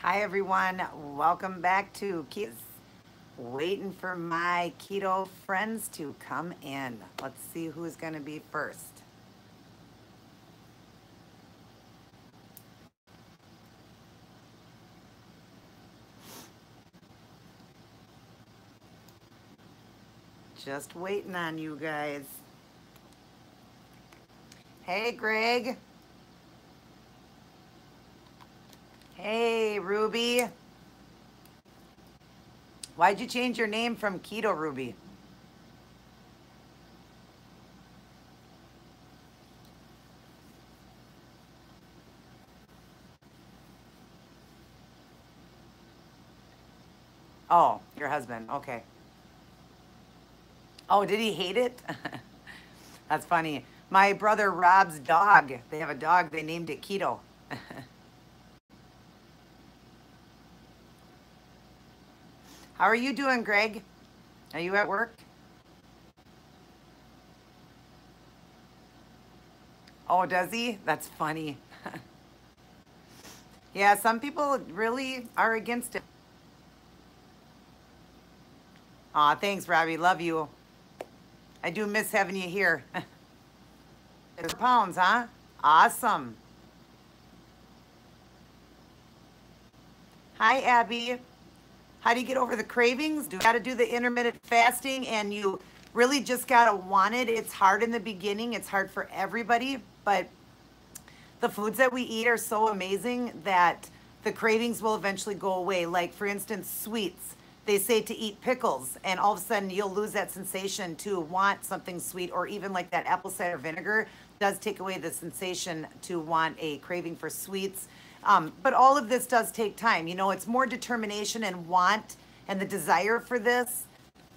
Hi everyone, welcome back to Keto. Waiting for my keto friends to come in. Let's see who's going to be first. Just waiting on you guys. Hey Greg. Hey Ruby. Why'd you change your name from Keto Ruby? Oh, your husband. Okay. Oh, did he hate it? That's funny. My brother Rob's dog, they have a dog, they named it Keto. How are you doing, Greg? Are you at work? Oh, does he? That's funny. Yeah, some people really are against it. Aw, thanks, Robbie. Love you. I do miss having you here. Pounds, huh? Awesome. Hi, Abby. How do you get over the cravings? Do you got to do the intermittent fasting and you really just got to want it? It's hard in the beginning. It's hard for everybody, but the foods that we eat are so amazing that the cravings will eventually go away. Like, for instance, sweets. They say to eat pickles, and all of a sudden you'll lose that sensation to want something sweet, or even like that apple cider vinegar does take away the sensation to want a craving for sweets. But all of this does take time. You know, it's more determination and want and the desire for this,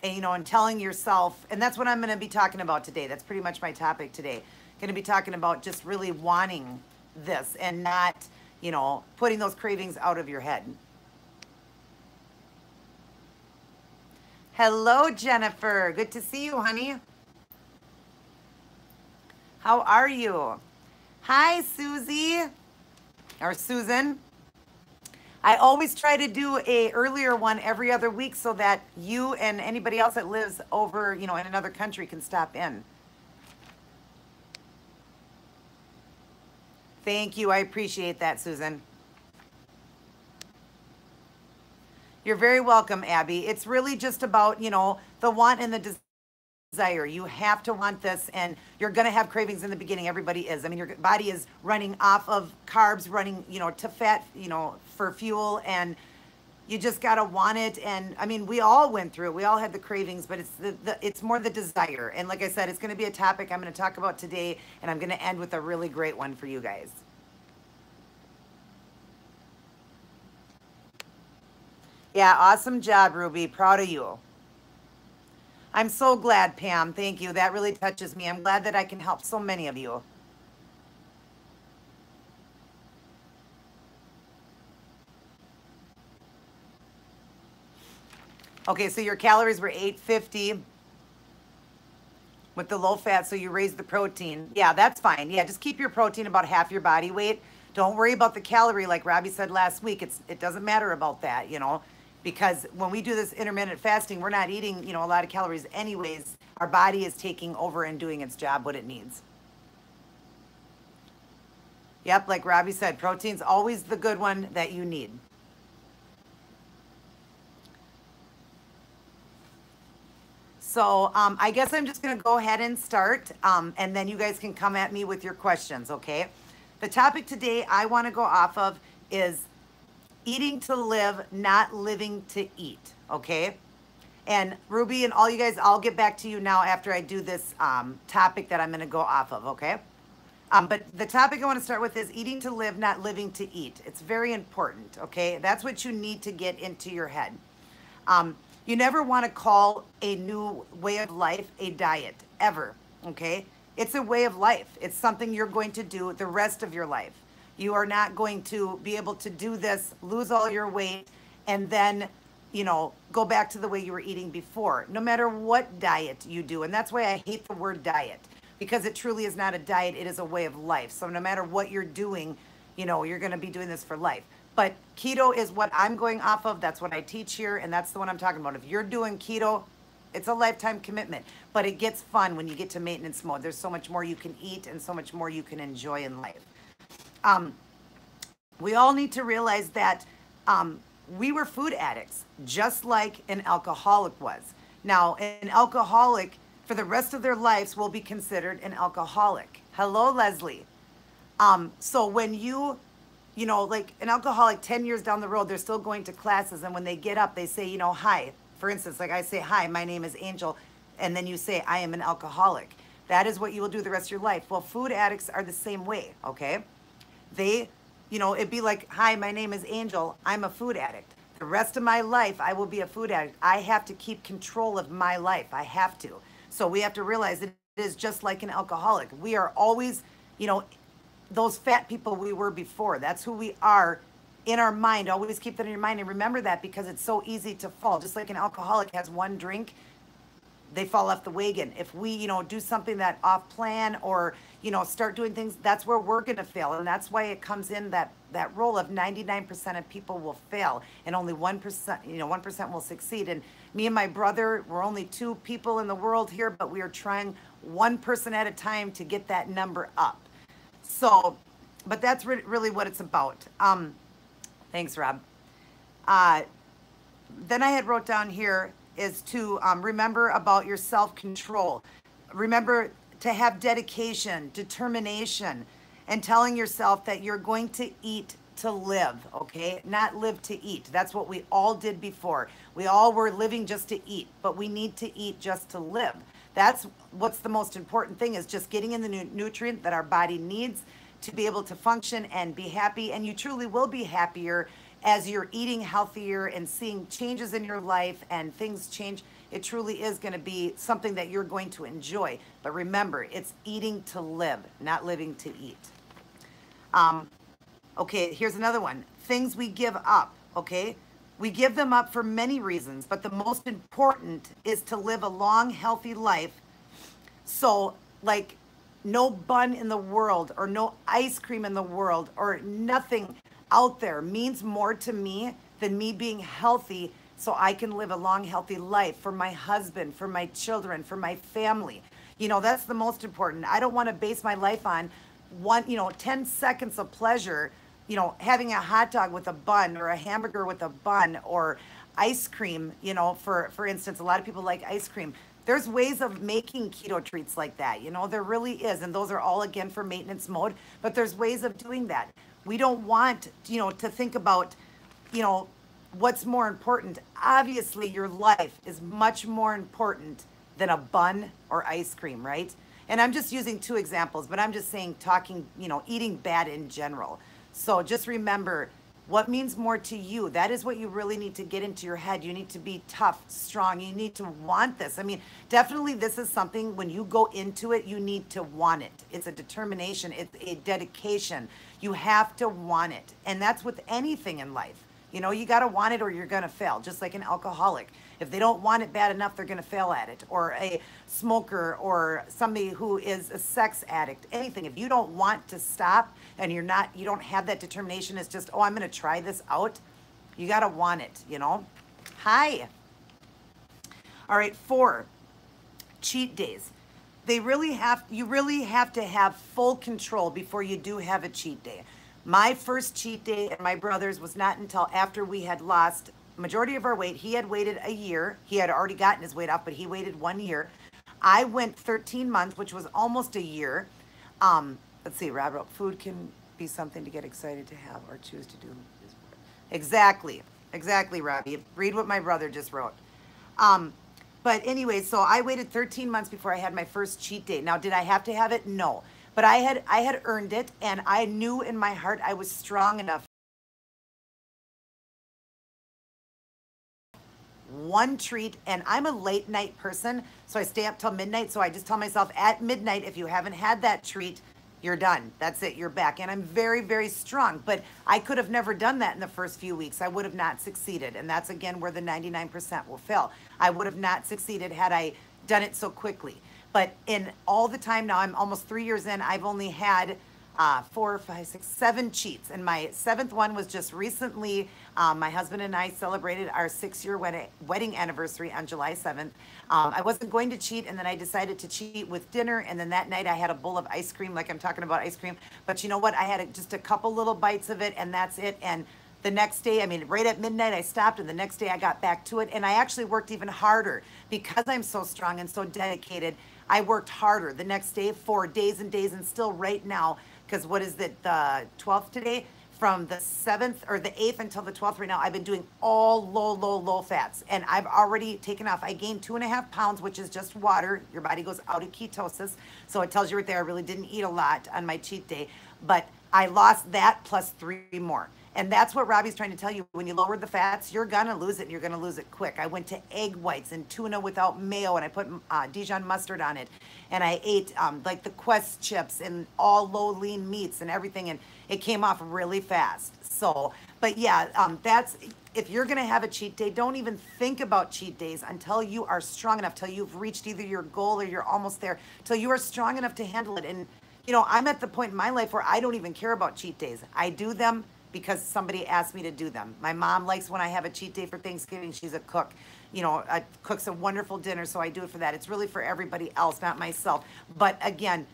and, you know, and telling yourself, and that's what I'm going to be talking about today. That's pretty much my topic today. Going to be talking about just really wanting this and not, you know, putting those cravings out of your head. Hello, Jennifer. Good to see you, honey. How are you? Hi, Susie or Susan. I always try to do a earlier one every other week so that you and anybody else that lives over, you know, in another country can stop in. Thank you. I appreciate that, Susan. You're very welcome, Abby. It's really just about, you know, the want and the desire. You have to want this, and you're going to have cravings in the beginning. Everybody is. I mean, your body is running off of carbs, running, you know, to fat, you know, for fuel, and you just got to want it. And I mean, we all went through it. We all had the cravings, but it's it's more the desire. And like I said, it's going to be a topic I'm going to talk about today, and I'm going to end with a really great one for you guys. Yeah, awesome job, Ruby. Proud of you. I'm so glad, Pam. Thank you. That really touches me. I'm glad that I can help so many of you. Okay, so your calories were 850 with the low fat, so you raised the protein. Yeah, that's fine. Yeah, just keep your protein about half your body weight. Don't worry about the calorie, like Robbie said last week. It doesn't matter about that, you know, because when we do this intermittent fasting, we're not eating, you know, a lot of calories anyways. Our body is taking over and doing its job, what it needs. Yep, like Robbie said, protein's always the good one that you need. So I guess I'm just going to go ahead and start, and then you guys can come at me with your questions, okay? The topic today I want to go off of is eating to live, not living to eat, okay? And Ruby and all you guys, I'll get back to you now after I do this topic that I'm going to go off of, okay? But the topic I want to start with is eating to live, not living to eat. It's very important, okay? That's what you need to get into your head. You never want to call a new way of life a diet, ever, okay? It's a way of life. It's something you're going to do the rest of your life. You are not going to be able to do this, lose all your weight, and then, you know, go back to the way you were eating before, no matter what diet you do. And that's why I hate the word diet, because it truly is not a diet. It is a way of life. So no matter what you're doing, you're going to be doing this for life. But keto is what I'm going off of. That's what I teach here, and that's the one I'm talking about. If you're doing keto, it's a lifetime commitment, but it gets fun when you get to maintenance mode. There's so much more you can eat and so much more you can enjoy in life. We all need to realize that we were food addicts, just like an alcoholic was. Now, an alcoholic for the rest of their lives will be considered an alcoholic. Hello, Leslie. So when like an alcoholic 10 years down the road, they're still going to classes. And when they get up, they say, hi. For instance, like I say, hi, my name is Angel. And then you say, I am an alcoholic. That is what you will do the rest of your life. Well, food addicts are the same way, okay? It'd be like, hi, my name is Angel. I'm a food addict. The rest of my life, I will be a food addict. I have to keep control of my life. I have to. So we have to realize it is just like an alcoholic. We are always, those fat people we were before. That's who we are in our mind. Always keep that in your mind and remember that, because it's so easy to fall. Just like an alcoholic has one drink, they fall off the wagon. If we, do something that off plan or, start doing things, that's where we're going to fail. And that's why it comes in that role of 99% of people will fail and only 1%, 1% will succeed. And me and my brother, we're only 2 people in the world here, but we are trying 1 person at a time to get that number up. So, but that's really what it's about. Thanks, Rob. Then I had wrote down here is to remember about your self-control. Remember to have dedication, determination, and telling yourself that you're going to eat to live, okay? Not live to eat. That's what we all did before. We all were living just to eat, but we need to eat just to live. That's what's the most important thing, is just getting in the nutrient that our body needs to be able to function and be happy. And you truly will be happier as you're eating healthier and seeing changes in your life and things change. It truly is going to be something that you're going to enjoy. But remember, it's eating to live, not living to eat. Okay, here's another one. Things we give up, okay? We give them up for many reasons, but the most important is to live a long, healthy life. So, like, no bun in the world or no ice cream in the world or nothing out there means more to me than me being healthy so I can live a long, healthy life for my husband, for my children, for my family. That's the most important. I don't want to base my life on 10 seconds of pleasure, having a hot dog with a bun or a hamburger with a bun or ice cream, for instance, a lot of people like ice cream. There's ways of making keto treats like that, there really is. And those are all, again, for maintenance mode, but there's ways of doing that. We don't want, to think about, what's more important. Obviously, your life is much more important than a bun or ice cream, right? And I'm just using 2 examples, but I'm just saying eating bad in general. So just remember what means more to you. That is what you really need to get into your head. You need to be tough, strong. You need to want this. I mean, definitely this is something when you go into it, you need to want it. It's a determination. It's a dedication. You have to want it. And that's with anything in life. You got to want it or you're going to fail, just like an alcoholic. If they don't want it bad enough, they're going to fail at it. Or a smoker or somebody who is a sex addict, anything. If you don't want to stop and you don't have that determination, it's just, I'm going to try this out. You got to want it, Hi. All right, 4, cheat days. You really have to have full control before you do have a cheat day. My first cheat day and my brother's was not until after we had lost majority of our weight. He had waited a year. He had already gotten his weight off, but he waited 1 year. I went 13 months, which was almost a year. Let's see, Robert, food can be something to get excited to have or choose to do. Exactly, Robbie. Read what my brother just wrote. But anyway, so I waited 13 months before I had my first cheat day. Now, did I have to have it? No. But I had earned it, and I knew in my heart I was strong enough. One treat, and I'm a late night person, so I stay up till midnight. So I just tell myself at midnight, if you haven't had that treat, you're done. That's it, you're back. And I'm very, very strong, but I could have never done that in the first few weeks. I would have not succeeded. And that's, again, where the 99% will fail. I would have not succeeded had I done it so quickly. But in all the time now, I'm almost 3 years in, I've only had four, five, six, seven cheats. And my seventh one was just recently. My husband and I celebrated our 6-year wedding anniversary on July 7th. I wasn't going to cheat, and then I decided to cheat with dinner. And then that night I had a bowl of ice cream, like I'm talking about ice cream. But you know what? I had just a couple little bites of it, and that's it. And the next day, I mean, right at midnight, I stopped, and the next day I got back to it. And I actually worked even harder because I'm so strong and so dedicated. I worked harder the next day for days and days, and still right now, because what is it, the 12th today? From the 7th or the 8th until the 12th right now, I've been doing all low fats. And I've already taken off. I gained 2.5 pounds, which is just water. Your body goes out of ketosis. So it tells you right there, I really didn't eat a lot on my cheat day. But I lost that plus 3 more. And that's what Robbie's trying to tell you. When you lower the fats, you're going to lose it, and you're going to lose it quick. I went to egg whites and tuna without mayo, and I put Dijon mustard on it. And I ate like the Quest chips and all low lean meats and everything, and it came off really fast. So, but yeah, that's, if you're going to have a cheat day, don't even think about cheat days until you are strong enough, till you've reached either your goal or you're almost there, till you are strong enough to handle it. And, you know, I'm at the point in my life where I don't even care about cheat days. I do them because somebody asked me to do them. My mom likes when I have a cheat day for Thanksgiving. She's a cook. You know, cooks a wonderful dinner, so I do it for that. It's really for everybody else, not myself. But again,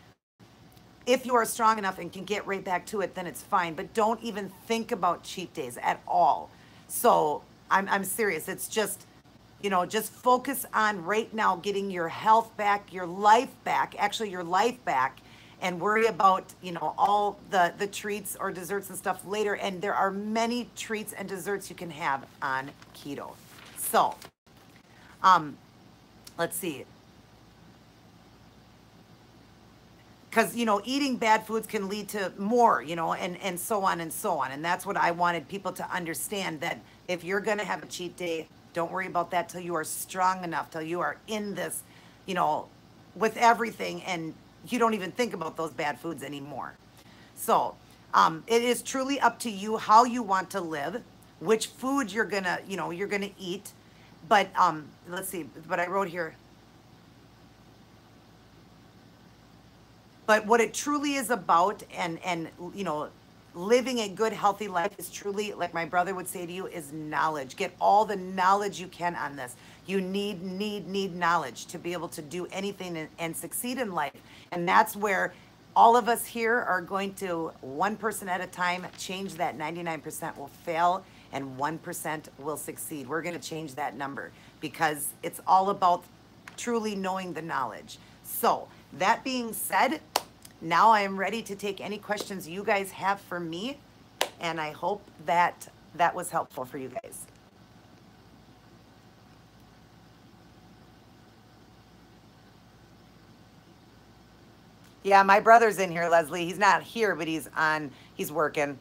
if you are strong enough and can get right back to it, then it's fine. But don't even think about cheat days at all. So I'm serious. It's just, you know, just focus on right now getting your health back, your life back, actually your life back, and worry about, you know, all the treats or desserts and stuff later. And there are many treats and desserts you can have on keto. So, let's see. Because, you know, eating bad foods can lead to more, you know, and so on and so on. And that's what I wanted people to understand, that if you're going to have a cheat day, don't worry about that till you are strong enough, till you are in this, you know, with everything, and you don't even think about those bad foods anymore. So it is truly up to you how you want to live, which food you're gonna, you know, you're gonna eat. But let's see, but I wrote here. But what it truly is about, and you know, living a good, healthy life is truly, like my brother would say to you, is knowledge. Get all the knowledge you can on this. You need knowledge to be able to do anything and succeed in life. And that's where all of us here are going to, one person at a time, change that. 99% will fail and 1% will succeed. We're going to change that number because it's all about truly knowing the knowledge. So that being said, now I am ready to take any questions you guys have for me, and I hope that that was helpful for you guys. Yeah, my brother's in here, Leslie. He's not here, but he's working.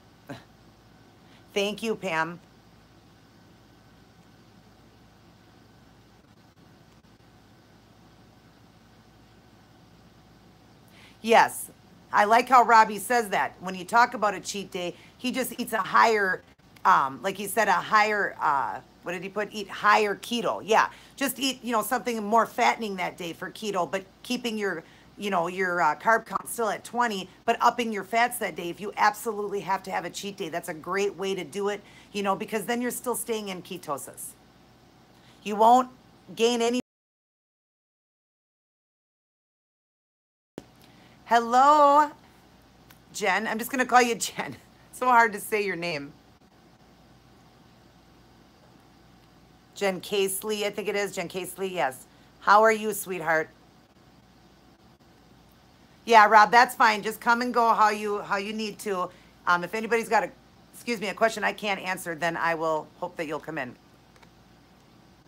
Thank you, Pam. Yes, I like how Robbie says that. When you talk about a cheat day, he just eats a higher, like he said, a higher, what did he put? Eat higher keto. Yeah, just eat, you know, something more fattening that day for keto, but keeping your, you know, your carb count still at 20, but upping your fats that day. If you absolutely have to have a cheat day, that's a great way to do it, you know, because then you're still staying in ketosis. You won't gain any. Hello, Jen. I'm just going to call you Jen. So hard to say your name. Jen Casely, I think it is. Jen Casely, yes. How are you, sweetheart? Yeah, Rob, that's fine. Just come and go how you need to. If anybody's got a question I can't answer, then I will hope that you'll come in.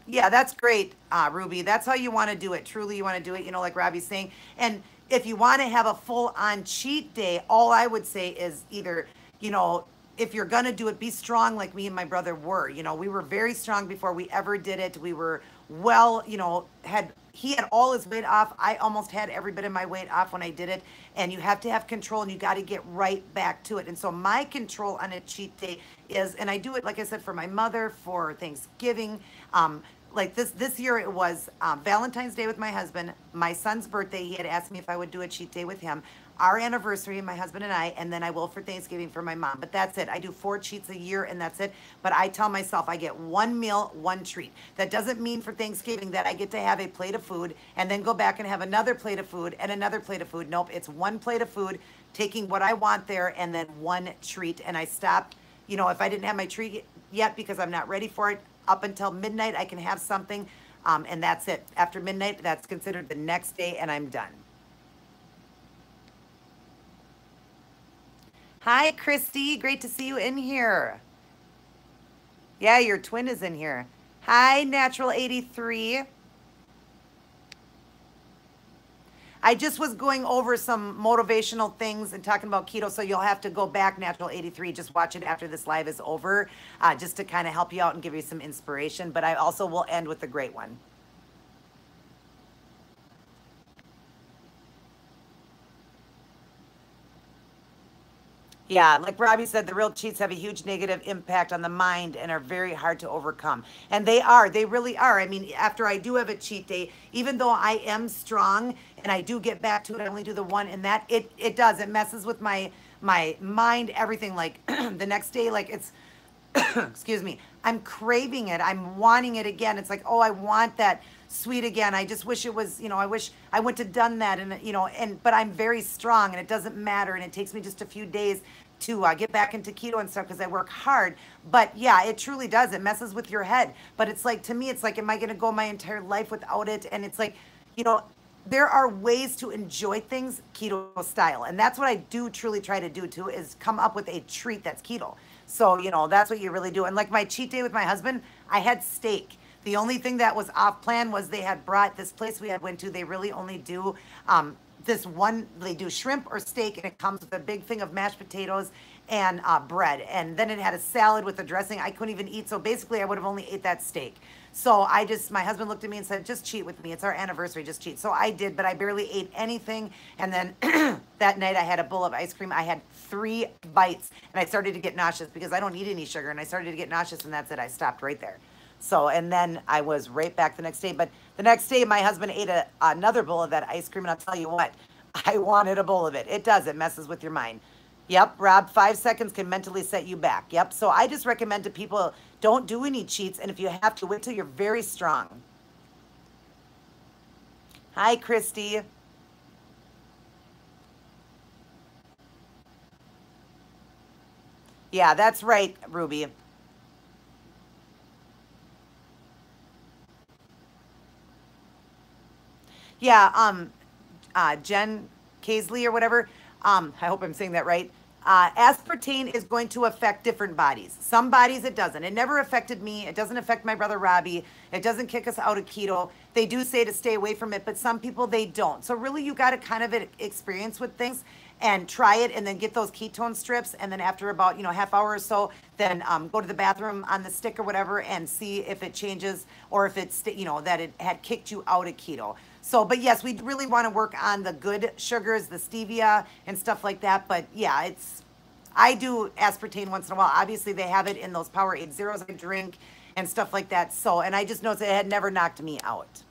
Yeah, that's great, Ruby. That's how you want to do it. Truly, you want to do it, you know, like Robbie's saying. And if you want to have a full-on cheat day, all I would say is either, you know, if you're going to do it, be strong like me and my brother were. You know, we were very strong before we ever did it. We were well, you know, he had all his weight off. I almost had every bit of my weight off when I did it. And you have to have control, and you got to get right back to it. And so my control on a cheat day is, and I do it, like I said, for my mother, for Thanksgiving, like this year it was Valentine's Day with my husband, my son's birthday. He had asked me if I would do a cheat day with him, our anniversary, my husband and I, and then I will for Thanksgiving for my mom. But that's it. I do 4 cheats a year, and that's it. But I tell myself I get 1 meal, 1 treat. That doesn't mean for Thanksgiving that I get to have a plate of food and then go back and have another plate of food and another plate of food. Nope, it's 1 plate of food, taking what I want there, and then 1 treat. And I stop, if I didn't have my treat yet because I'm not ready for it, up until midnight, I can have something, and that's it. After midnight, that's considered the next day, and I'm done. Hi, Christy. Great to see you in here. Yeah, your twin is in here. Hi, Natural 83. I just was going over some motivational things and talking about keto, so you'll have to go back, Natural 83. Just watch it after this live is over, just to kind of help you out and give you some inspiration. But I also will end with a great one. Yeah, like Robbie said, the real cheats have a huge negative impact on the mind and are very hard to overcome. And they are, they really are. I mean, after I do have a cheat day, even though I am strong and I do get back to it, I only do the one, and that it does. It messes with my mind, everything. Like the next day, like it's excuse me, I'm craving it. I'm wanting it again. It's like, oh, I want that sweet again. I just wish it was, I wish I went to done that, and but I'm very strong, and it doesn't matter, and it takes me just a few days to get back into keto and stuff because I work hard. But yeah, it truly does. It messes with your head. But it's like, to me, it's like, am I going to go my entire life without it? And it's like, there are ways to enjoy things keto style. And that's what I do truly try to do too, is come up with a treat that's keto. So, that's what you really do. And like my cheat day with my husband, I had steak. The only thing that was off plan was they had brought this place we had went to. They really only do this one. They do shrimp or steak, and it comes with a big thing of mashed potatoes and bread. And then it had a salad with a dressing I couldn't even eat. So basically, I would have only ate that steak. So my husband looked at me and said, just cheat with me. It's our anniversary, just cheat. So I did, but I barely ate anything. And then that night I had a bowl of ice cream. I had 3 bites, and I started to get nauseous because I don't eat any sugar. And I started to get nauseous, and that's it. I stopped right there. So, and then I was right back the next day. But the next day, my husband ate another bowl of that ice cream. And I'll tell you what, I wanted a bowl of it. It does. It messes with your mind. Yep, Rob, 5 seconds can mentally set you back. Yep. So I just recommend to people, don't do any cheats. And if you have to, wait till you're very strong. Hi, Christy. Yeah, that's right, Ruby. Yeah, Jen Kaisley or whatever. I hope I'm saying that right. Aspartame is going to affect different bodies. Some bodies it doesn't. It never affected me. It doesn't affect my brother Robbie. It doesn't kick us out of keto. They do say to stay away from it, but some people they don't. So really, you got to kind of experience with things and try it, and then get those ketone strips, and then after about half hour or so, then go to the bathroom on the stick or whatever and see if it changes, or if it's that it had kicked you out of keto. So, but yes, we really want to work on the good sugars, the stevia and stuff like that. But yeah, I do aspartame once in a while. Obviously, they have it in those Powerade Zeros I drink and stuff like that. So, and I just noticed it had never knocked me out.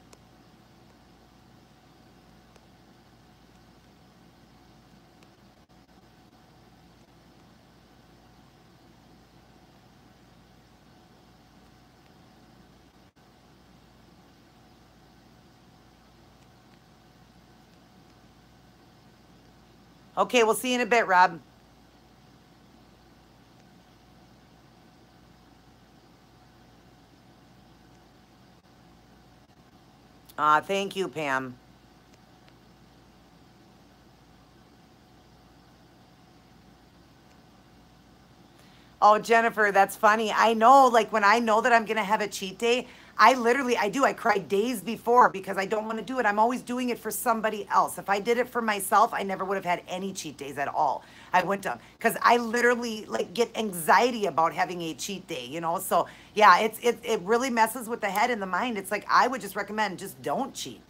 Okay, we'll see you in a bit, Rob. Thank you, Pam. Oh, Jennifer, that's funny. I know, like when I know that I'm gonna have a cheat day, I cry days before because I don't want to do it. I'm always doing it for somebody else. If I did it for myself, I never would have had any cheat days at all. I wouldn't have, because I literally like get anxiety about having a cheat day. So yeah, it really messes with the head and the mind. It's like I would just recommend just don't cheat.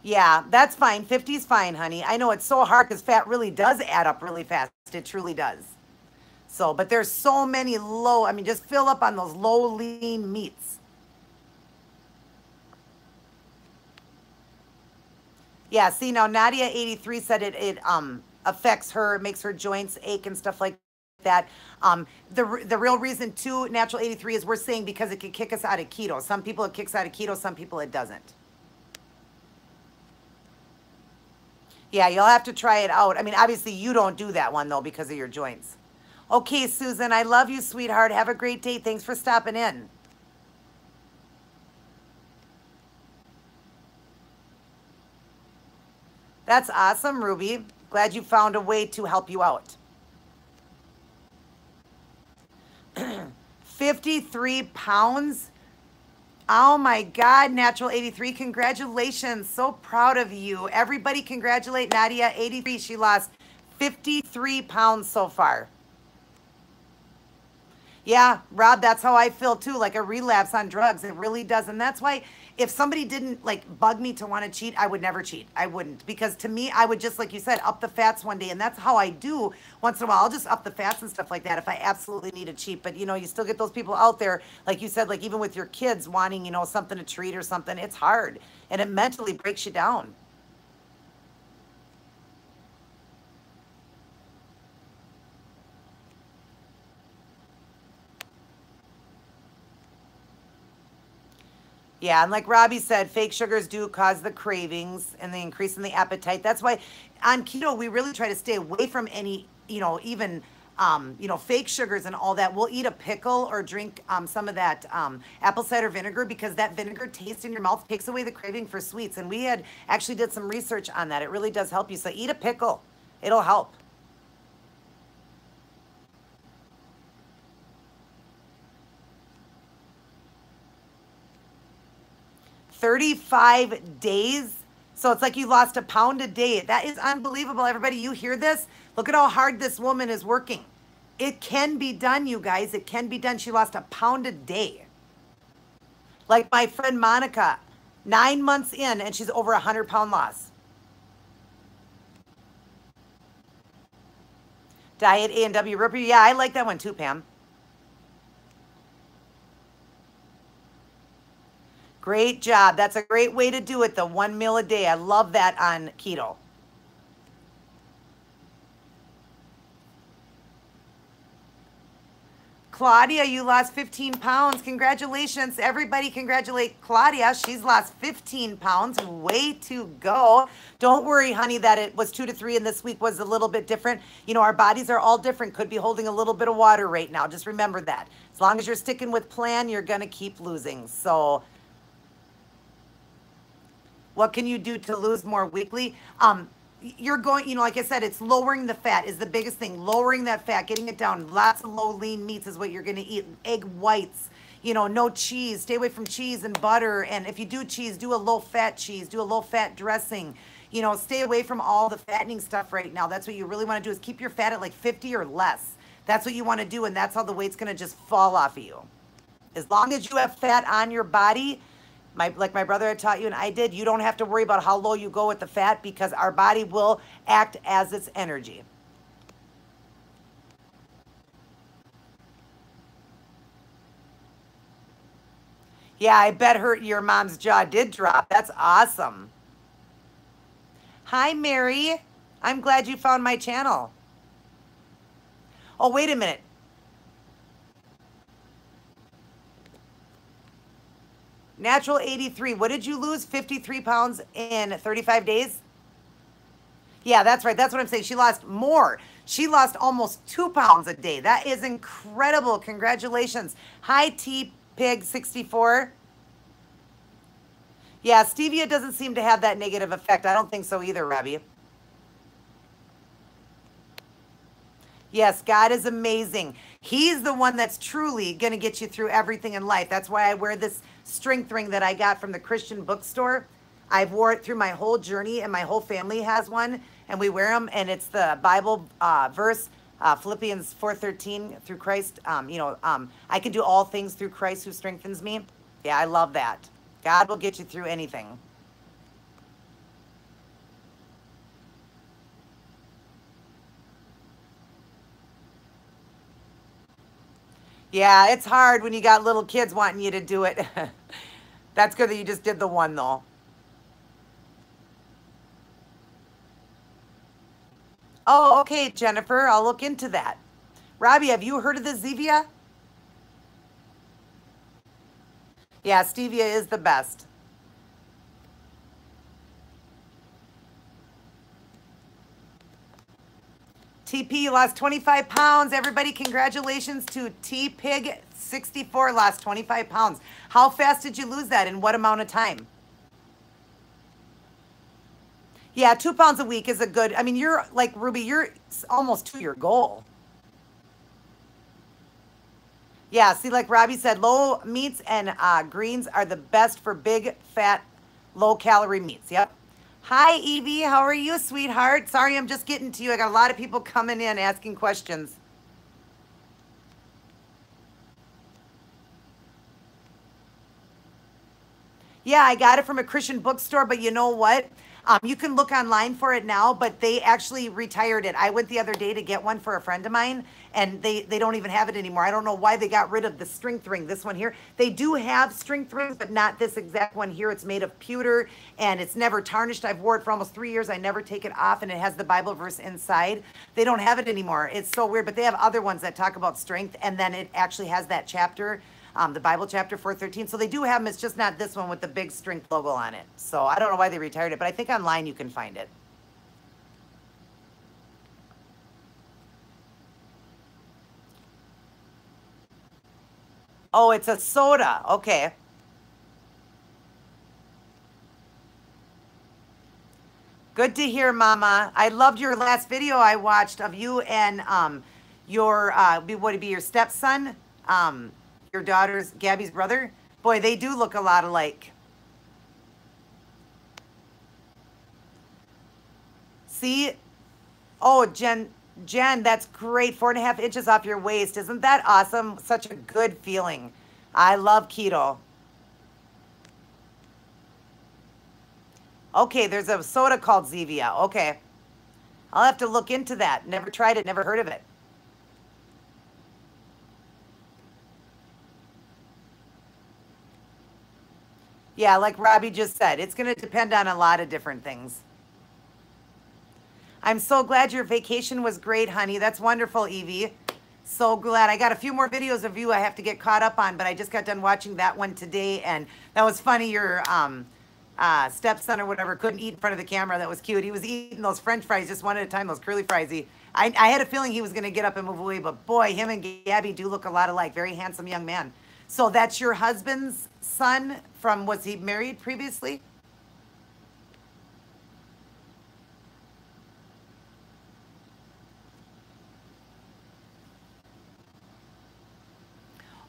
Yeah, that's fine. 50 is fine, honey. I know it's so hard because fat really does add up really fast. It truly does. So, but there's so many low, I mean, just fill up on those low lean meats. Yeah, see now Nadia 83 said it affects her, makes her joints ache and stuff like that. The real reason too, natural 83 is we're saying because it could kick us out of keto. Some people it kicks out of keto, some people it doesn't. Yeah, you'll have to try it out. I mean, obviously you don't do that one though because of your joints. Okay, Susan, I love you, sweetheart. Have a great day. Thanks for stopping in. That's awesome, Ruby. Glad you found a way to help you out. 53 pounds. Oh my God, Natural 83. Congratulations. So proud of you. Everybody congratulate Nadia 83. She lost 53 pounds so far. Yeah, Rob, that's how I feel too, like a relapse on drugs. It really does. And that's why if somebody didn't like bug me to want to cheat, I would never cheat. I wouldn't. Because to me, I would just, like you said, up the fats one day. And that's how I do once in a while. I'll just up the fats and stuff like that if I absolutely need to cheat. But, you know, you still get those people out there, like you said, like even with your kids wanting, you know, something to treat or something, it's hard. And it mentally breaks you down. 'Yeah, and like Robbie said, fake sugars do cause the cravings and the increase in the appetite. That's why on keto we really try to stay away from any, you know, even you know, fake sugars and all that. We'll eat a pickle or drink some of that apple cider vinegar because that vinegar taste in your mouth takes away the craving for sweets. And we had actually did some research on that. It really does help you. So eat a pickle. It'll help. 35 days. So it's like you lost a pound a day. That is unbelievable. Everybody, you hear this? Look at how hard this woman is working. It can be done, you guys. It can be done. She lost a pound a day. Like my friend Monica, 9 months in, and she's over 100-pound loss. Diet A&W Ripper. Yeah, I like that one too, Pam. Great job. That's a great way to do it, the 1 meal a day. I love that on keto. Claudia, you lost 15 pounds. Congratulations. Everybody congratulate Claudia. She's lost 15 pounds. Way to go. Don't worry, honey, that it was 2 to 3 and this week was a little bit different. You know, our bodies are all different. Could be holding a little bit of water right now. Just remember that. As long as you're sticking with plan, you're going to keep losing. So what can you do to lose more weekly? You're going, you know, like I said, it's lowering the fat is the biggest thing. Lowering that fat, getting it down. Lots of low lean meats is what you're going to eat. Egg whites, you know, no cheese. Stay away from cheese and butter. And if you do cheese, do a low fat cheese. Do a low fat dressing. You know, stay away from all the fattening stuff right now. That's what you really want to do is keep your fat at like 50 or less. That's what you want to do. And that's how the weight's going to just fall off of you. As long as you have fat on your body, like my brother had taught you and I did, you don't have to worry about how low you go with the fat because our body will act as its energy. Yeah, I bet your mom's jaw did drop. That's awesome. Hi, Mary. I'm glad you found my channel. Oh, wait a minute. Natural 83. What did you lose? 53 pounds in 35 days? Yeah, that's right. That's what I'm saying. She lost more. She lost almost 2 pounds a day. That is incredible. Congratulations. Hi, T Pig 64. Yeah, stevia doesn't seem to have that negative effect. I don't think so either, Robbie. Yes, God is amazing. He's the one that's truly going to get you through everything in life. That's why I wear this strength ring that I got from the Christian bookstore. I've wore it through my whole journey, and my whole family has one, and we wear them, and it's the Bible verse, Philippians 4:13, through Christ. I can do all things through Christ who strengthens me. Yeah, I love that. God will get you through anything. Yeah, it's hard when you got little kids wanting you to do it. That's good that you just did the one though. Oh, okay, Jennifer, I'll look into that. Robbie, have you heard of the Zevia? Yeah, stevia is the best. TP lost 25 pounds. Everybody, congratulations to T Pig 64 lost 25 pounds. How fast did you lose that? In what amount of time? Yeah, 2 pounds a week is a good. I mean, you're like Ruby, you're almost to your goal. Yeah, see, like Robbie said, low meats and greens are the best for big, fat, low calorie meats. Yep. Hi, Evie. How are you, sweetheart? Sorry, I'm just getting to you. I got a lot of people coming in asking questions. Yeah, I got it from a Christian bookstore, but you know what? You can look online for it now, but they actually retired it. I went the other day to get one for a friend of mine, and they don't even have it anymore. I don't know why they got rid of the strength ring. This one here, they do have strength rings, but not this exact one here. It's made of pewter, and it's never tarnished. I've wore it for almost 3 years. I never take it off, and it has the Bible verse inside. They don't have it anymore. It's so weird, but they have other ones that talk about strength, and then it actually has that chapter, the Bible chapter 413. So they do have them. It's just not this one with the big strength logo on it. So I don't know why they retired it, but I think online you can find it. Oh, it's a soda. Okay. Good to hear, Mama. I loved your last video I watched of you and your would it be your stepson, your daughter's Gabby's brother. Boy, they do look a lot alike. See? Oh, Jen, that's great. 4.5 inches off your waist. Isn't that awesome? Such a good feeling. I love keto. Okay, there's a soda called Zevia. Okay. I'll have to look into that. Never tried it, never heard of it. Yeah, like Robbie just said, it's going to depend on a lot of different things. I'm so glad your vacation was great, honey. That's wonderful, Evie. So glad. I got a few more videos of you I have to get caught up on, but I just got done watching that one today, and that was funny. Your stepson or whatever couldn't eat in front of the camera. That was cute. He was eating those French fries just one at a time, those curly fries. I had a feeling he was going to get up and move away, but boy, him and Gabby do look a lot alike. Very handsome young man. So that's your husband's son from, was he married previously?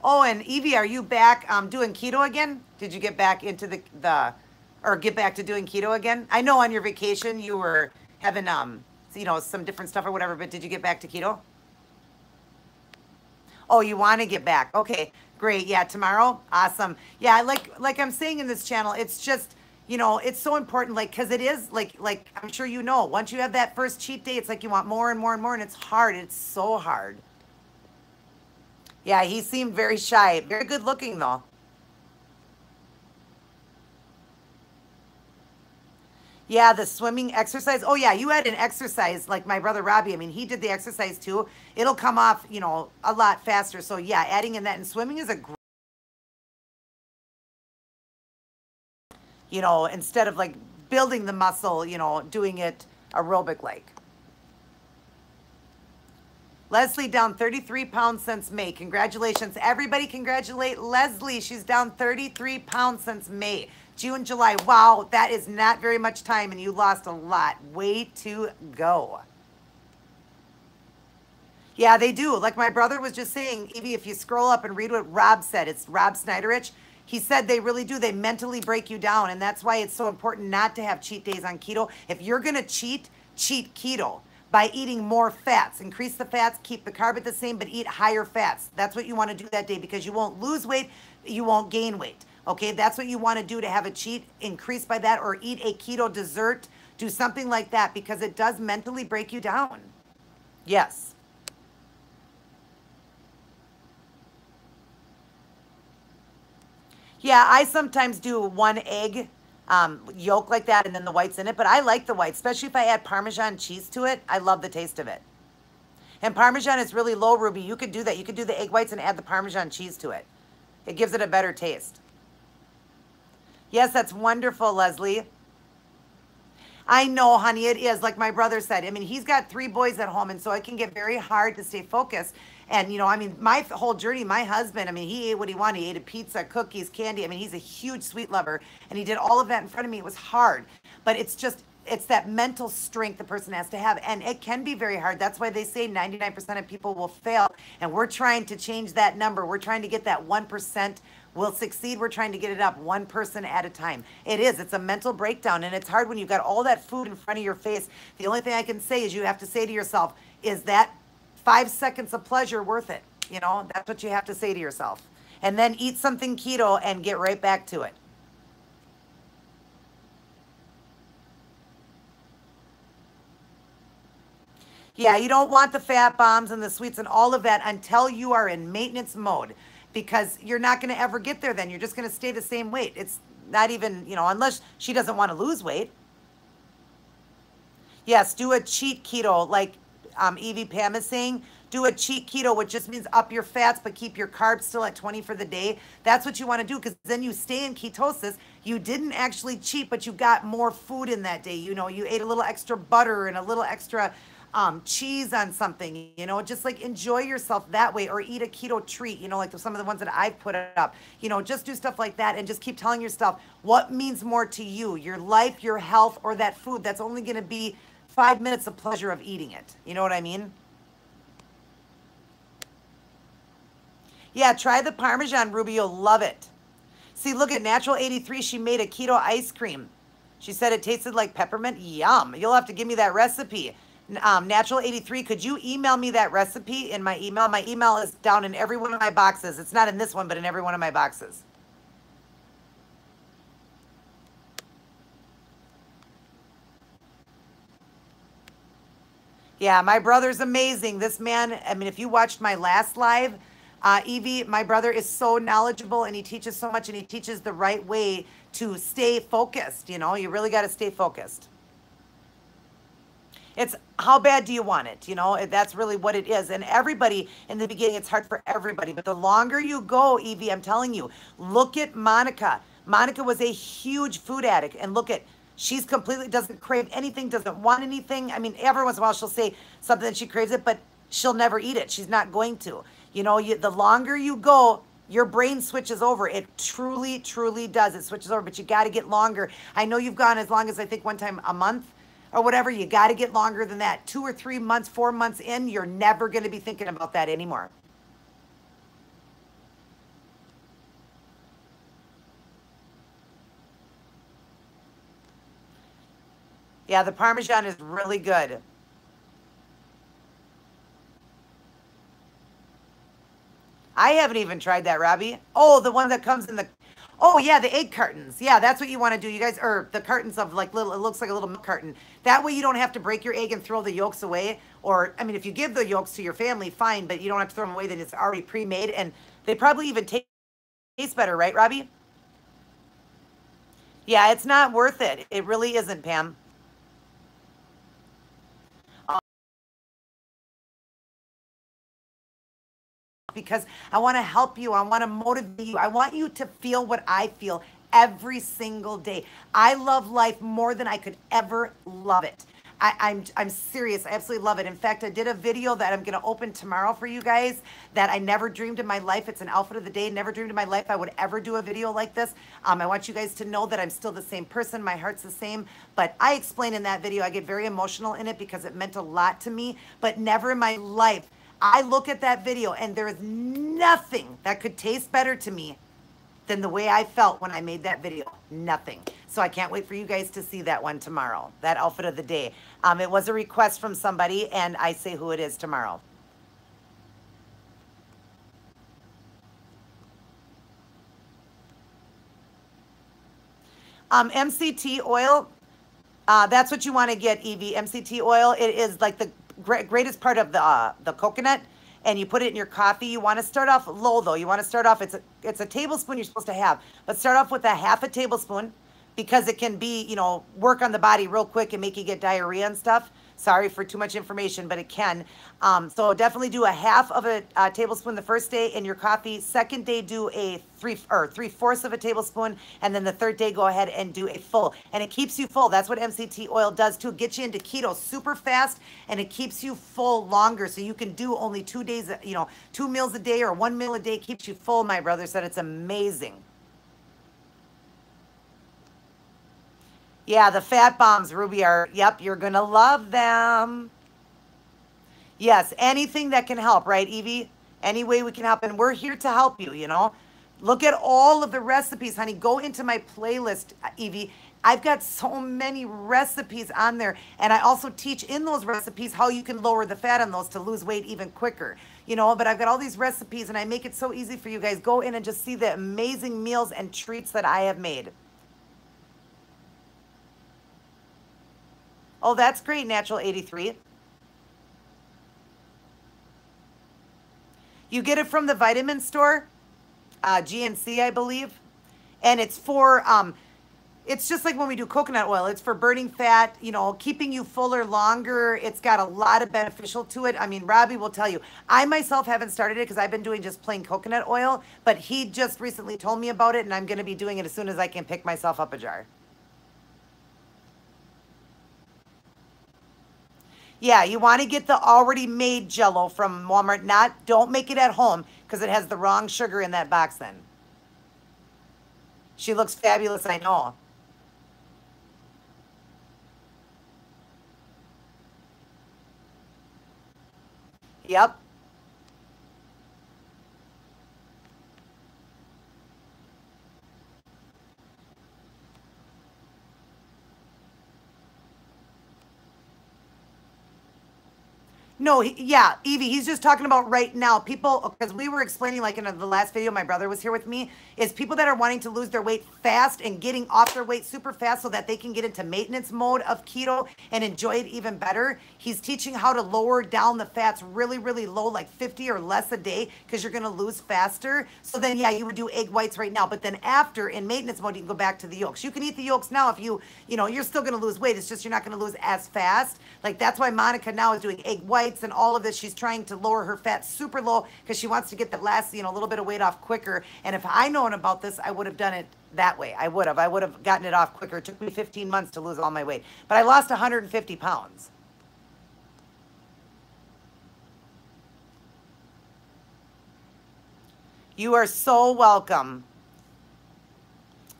Oh, and Evie, are you back doing keto again? Did you get back into or get back to doing keto again? I know on your vacation you were having some different stuff or whatever, but did you get back to keto? Oh, you want to get back? Okay, great. Yeah, tomorrow, awesome. Yeah, like I'm saying in this channel, it's just it's so important, like because it is like I'm sure you know. Once you have that first cheat day, it's like you want more and more and more, and it's hard. It's so hard. Yeah, he seemed very shy. Very good looking though. Yeah, the swimming exercise. Oh yeah, you had an exercise like my brother Robbie. I mean, he did the exercise too. It'll come off, a lot faster. So yeah, adding in that and swimming is instead of like building the muscle, doing it aerobic like. Leslie down 33 pounds since May. Congratulations. Everybody congratulate Leslie. She's down 33 pounds since May. June, July. Wow, that is not very much time, and you lost a lot. Way to go. Yeah, they do. Like my brother was just saying, Evie, if you scroll up and read what Rob said, it's Rob Snyderich. He said they really do. They mentally break you down, and that's why it's so important not to have cheat days on keto. If you're going to cheat keto by eating more fats. Increase the fats, keep the carb at the same, but eat higher fats. That's what you want to do that day because you won't lose weight, you won't gain weight. Okay, that's what you want to do to have a cheat, increase by that, or eat a keto dessert. Do something like that because it does mentally break you down. Yes. Yeah, I sometimes do one egg yolk like that and then the whites in it, but I like the white, especially if I add Parmesan cheese to it. I love the taste of it. And Parmesan is really low, Ruby. You could do that. You could do the egg whites and add the Parmesan cheese to it. It gives it a better taste. Yes, that's wonderful, Leslie. I know, honey, it is. Like my brother said, I mean, he's got 3 boys at home, and so it can get very hard to stay focused. And, you know, I mean, my whole journey, my husband, I mean, he ate what he wanted. He ate a pizza, cookies, candy. I mean, he's a huge sweet lover, and he did all of that in front of me. It was hard, but it's just, it's that mental strength the person has to have, and it can be very hard. That's why they say 99% of people will fail, and we're trying to change that number. We're trying to get that 1% will succeed. We're trying to get it up one person at a time. It is. It's a mental breakdown, and it's hard when you've got all that food in front of your face. The only thing I can say is you have to say to yourself, is that 5 seconds of pleasure worth it? You know, that's what you have to say to yourself. And then eat something keto and get right back to it. Yeah, you don't want the fat bombs and the sweets and all of that until you are in maintenance mode, because you're not going to ever get there then. You're just going to stay the same weight. It's not even, you know, unless she doesn't want to lose weight. Yes, do a cheat keto, like Evie Pam is saying. Do a cheat keto, which just means up your fats but keep your carbs still at 20 for the day. That's what you want to do, because then you stay in ketosis. You didn't actually cheat, but you got more food in that day. You know, you ate a little extra butter and a little extra cheese on something, you know, just like enjoy yourself that way, or eat a keto treat, you know, like some of the ones that I've put up, you know, just do stuff like that and just keep telling yourself what means more to you, your life, your health, or that food that's only going to be 5 minutes of pleasure of eating it. You know what I mean? Yeah, try the Parmesan, Ruby. You'll love it. See, look at Natural 83. She made a keto ice cream. She said it tasted like peppermint. Yum. You'll have to give me that recipe. Natural 83, could you email me that recipe in my email? My email is down in every one of my boxes. It's not in this one, but in every one of my boxes. Yeah, my brother's amazing. This man, I mean, if you watched my last live, Evie, my brother is so knowledgeable, and he teaches so much, and he teaches the right way to stay focused. You know, you really got to stay focused. It's how bad do you want it? You know, that's really what it is. And everybody in the beginning, it's hard for everybody. But the longer you go, Evie, I'm telling you, look at Monica. Monica was a huge food addict. And look at, she's completely doesn't crave anything, doesn't want anything. I mean, every once in a while she'll say something that she craves it, but she'll never eat it. She's not going to. You know, the longer you go, your brain switches over. It truly, truly does. It switches over, but you got to get longer. I know you've gone as long as I think one time a month or whatever. You got to get longer than that. 2 or 3 months, 4 months in, you're never going to be thinking about that anymore. Yeah, the Parmesan is really good. I haven't even tried that, Robbie. Oh, the one that comes in the, oh yeah, the egg cartons. Yeah, that's what you want to do, you guys, or the cartons of like little, it looks like a little milk carton. That way you don't have to break your egg and throw the yolks away. Or, I mean, if you give the yolks to your family, fine, but you don't have to throw them away, then it's already pre-made, and they probably even taste better, right, Robbie? Yeah, it's not worth it. It really isn't, Pam. Because I want to help you. I want to motivate you. I want you to feel what I feel every single day. I love life more than I could ever love it. I'm serious. I absolutely love it. In fact, I did a video that I'm going to open tomorrow for you guys that I never dreamed in my life. It's an outfit of the day. Never dreamed in my life I would ever do a video like this. I want you guys to know that I'm still the same person. My heart's the same. But I explain in that video, I get very emotional in it because it meant a lot to me. But never in my life. I look at that video and there is nothing that could taste better to me than the way I felt when I made that video. Nothing. So I can't wait for you guys to see that one tomorrow, that outfit of the day. It was a request from somebody, and I say who it is tomorrow. MCT oil, that's what you want to get, Evie. MCT oil, it is like the greatest part of the coconut, and you put it in your coffee. You want to start off low though. You want to start off, it's a tablespoon you're supposed to have, but start off with a half a tablespoon because it can be, you know, work on the body real quick and make you get diarrhea and stuff. Sorry for too much information, but it can. So definitely do a half of a tablespoon the first day in your coffee. Second day, do a 3/4 of a tablespoon. And then the third day, go ahead and do a full. And it keeps you full. That's what MCT oil does too. It gets you into keto super fast, and it keeps you full longer. So you can do only 2 days, you know, 2 meals a day or 1 meal a day keeps you full. My brother said it's amazing. Yeah, the fat bombs, Ruby, are, yep, you're going to love them. Yes, anything that can help, right, Evie? Any way we can help. And we're here to help you, you know. Look at all of the recipes, honey. Go into my playlist, Evie. I've got so many recipes on there. And I also teach in those recipes how you can lower the fat on those to lose weight even quicker. You know, but I've got all these recipes and I make it so easy for you guys. Go in and just see the amazing meals and treats that I have made. Oh, that's great, Natural 83. You get it from the vitamin store, GNC, I believe. And it's for, it's just like when we do coconut oil. It's for burning fat, you know, keeping you fuller longer. It's got a lot of beneficial to it. I mean, Robbie will tell you. I myself haven't started it because I've been doing just plain coconut oil. But he just recently told me about it, and I'm going to be doing it as soon as I can pick myself up a jar. Yeah, you want to get the already made Jell-O from Walmart. Don't make it at home because it has the wrong sugar in that box then. She looks fabulous, I know. Yep. No, yeah, Evie, he's just talking about right now. People, because we were explaining, like in the last video, my brother was here with me, is people that are wanting to lose their weight fast and getting off their weight super fast so that they can get into maintenance mode of keto and enjoy it even better. He's teaching how to lower down the fats really, really low, like 50 or less a day, because you're going to lose faster. So then, yeah, you would do egg whites right now. But then after, in maintenance mode, you can go back to the yolks. You can eat the yolks now if you know, you're still going to lose weight. It's just you're not going to lose as fast. Like, that's why Monica now is doing egg whites and all of this. She's trying to lower her fat super low because she wants to get the last, you know, little bit of weight off quicker. And if I known about this, I would have done it that way. I would have gotten it off quicker. It took me 15 months to lose all my weight, but I lost 150 pounds. You are so welcome.